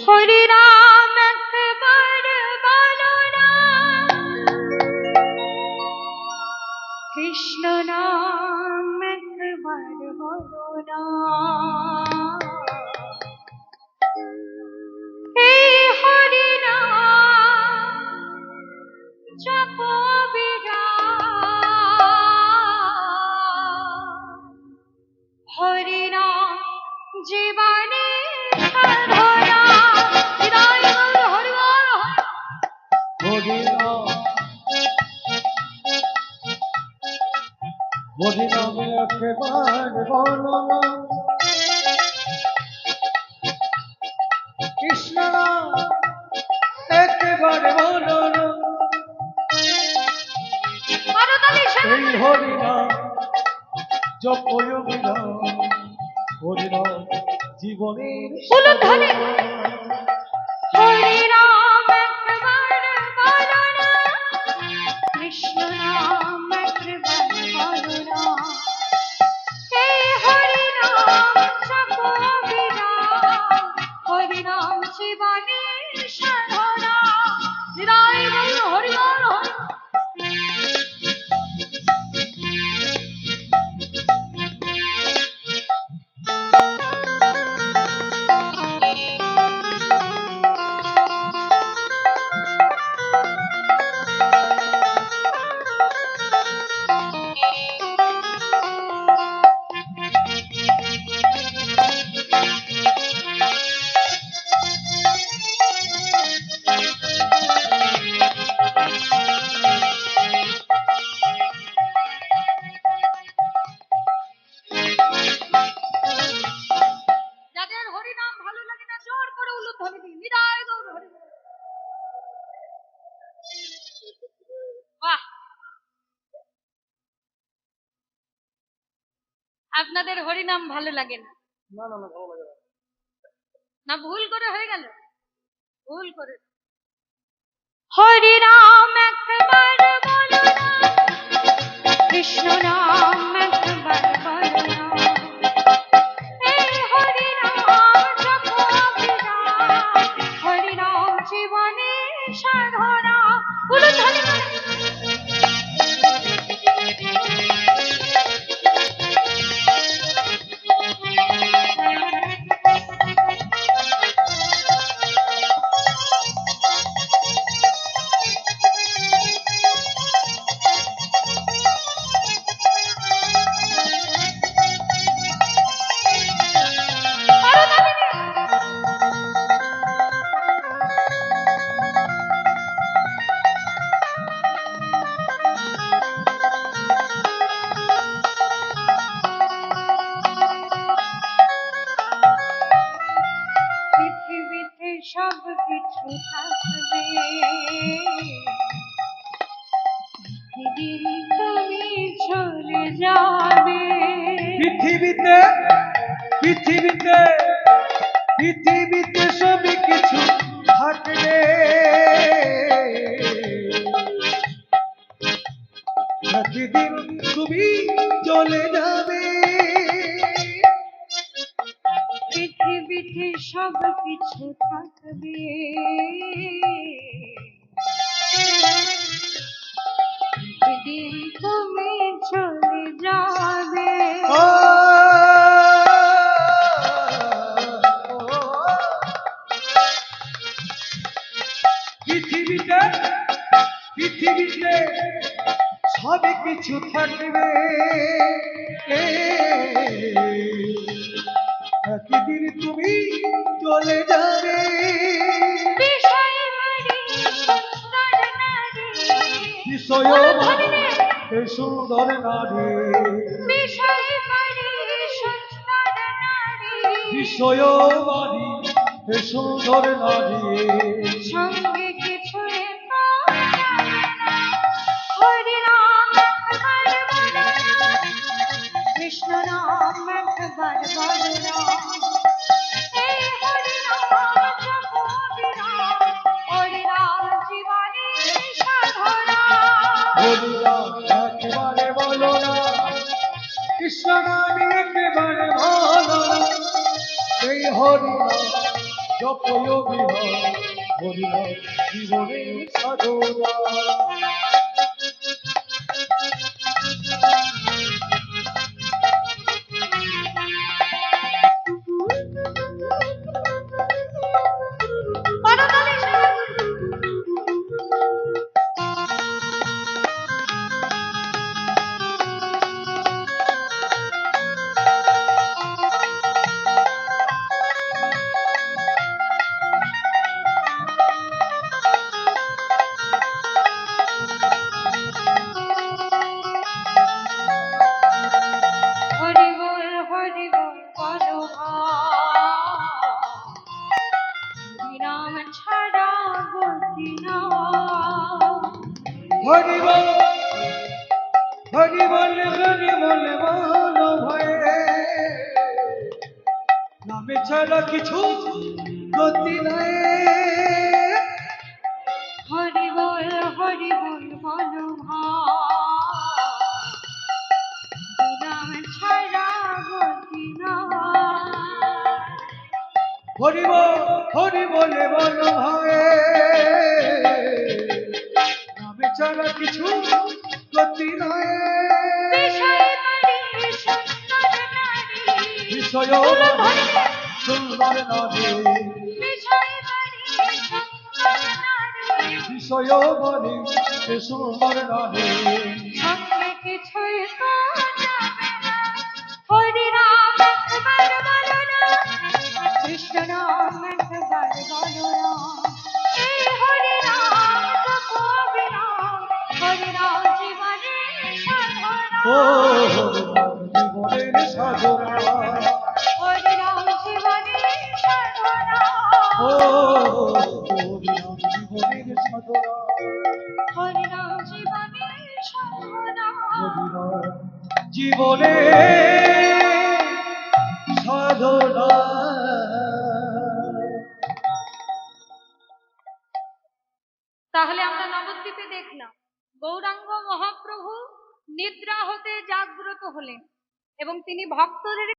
হরি রাম একবার বলো না, কৃষ্ণ নাম একবার বলো না। এই হরি নাম জপো বিরাম, হরি নাম জীবনে সাধনা। হৃদয় গৌর হরি বল, হরি নাম একবার বলো না, কৃষ্ণ নাম একবার বলো না। এই হরি নাম জপো বিরাম, হরি নাম জীবনের উলুধ্বনি। সাধনা। হরি রাম একবার বলো না, কৃষ্ণ নাম একবার বলো না। এই হরি নাম জপো বিরাম, হরি নাম জীবনের সাধনা। হৃদয় গৌর হরি বল, যাদের হরি নাম ভালো লাগে না জোর করে উলুধ্বনি দিন। হৃদয় গৌর হরি বল। বাহ, আপনাদের হরি নাম ভালো লাগে না? না না না, ভালো লাগে না। না ভুল করে হয়ে গেল? ভুল করে। হরি নাম একবার বলো না, কৃষ্ণ নাম একবার বলো না। এই হরি নাম জপো বিরাম, হরি নাম জীবনের সাধনা। উলুধ্বনি করে। পৃথিবীতে সব কিছু থাকবে, সেদিন তুমি চলে যাবে। পৃথিবীতে পৃথিবীতে পৃথিবীতে সবই কিছু থাকবে, একদিন তুমি চলে যাবে। পৃথিবীতে সব কিছু থাকবে, সেদিন তুমি চলে যাবে। ও পৃথিবীতে পৃথিবীতে সবই কিছু থাকবে, একদিন তুমি চলে যাবে। বিষয় বাড়ি সুন্দর নারী, বিষয় উলুধ্বনি দিয়ে। সুন্দর নারী, বিষয় বাড়ি সুন্দর নারী, বিষয় বাড়ি সুন্দর নারী। সঙ্গে কিছু তো যাবে না। হরি নাম একবার বলো না, কৃষ্ণ নাম একবার বলো না। এই হরি নাম জপো বিরাম, হরি নাম জীবনের সাধনা। হরি নাম একবারে বলো না, কৃষ্ণ নাম একবারে বলো না। সেই হরিনাম জপয় বিহর হরিনাম জীবনের সাধনা করতালি স্বর। হরি বল বলো হরি নাম ছাড়া গতি না। হরি বল হরি বল হরি বল বলো ভয়ে নামে ছাড়া কিছু গতি নাই হরি বল বলো হরি নাম ছাড়া গতি না। হরি বলে বলো ভয়ে নামে ছাড়া কিছু গতি নাই বিষয় বাড়ি বিষয় বলে সুন্দর নারী সঙ্গে কিছুই তো যাবে না। হরি নাম একবার বলো না, কৃষ্ণ নাম একবার বলো না। এই হরি নাম তো কবি নাম, হরি নাম জীবনের সাধনা। ও জীবনের সাধনা হরি নাম জীবনের সাধনা। ও জীবনের সাধনা হরি নাম জীবনের সাধনা। জীবনে সাধনা। তাহলে আমরা নবদ্বীপে দেখলাম গৌরাঙ্গ মহাপ্রভু নিদ্রা হতে জাগ্রত হলেন এবং তিনি ভক্তদের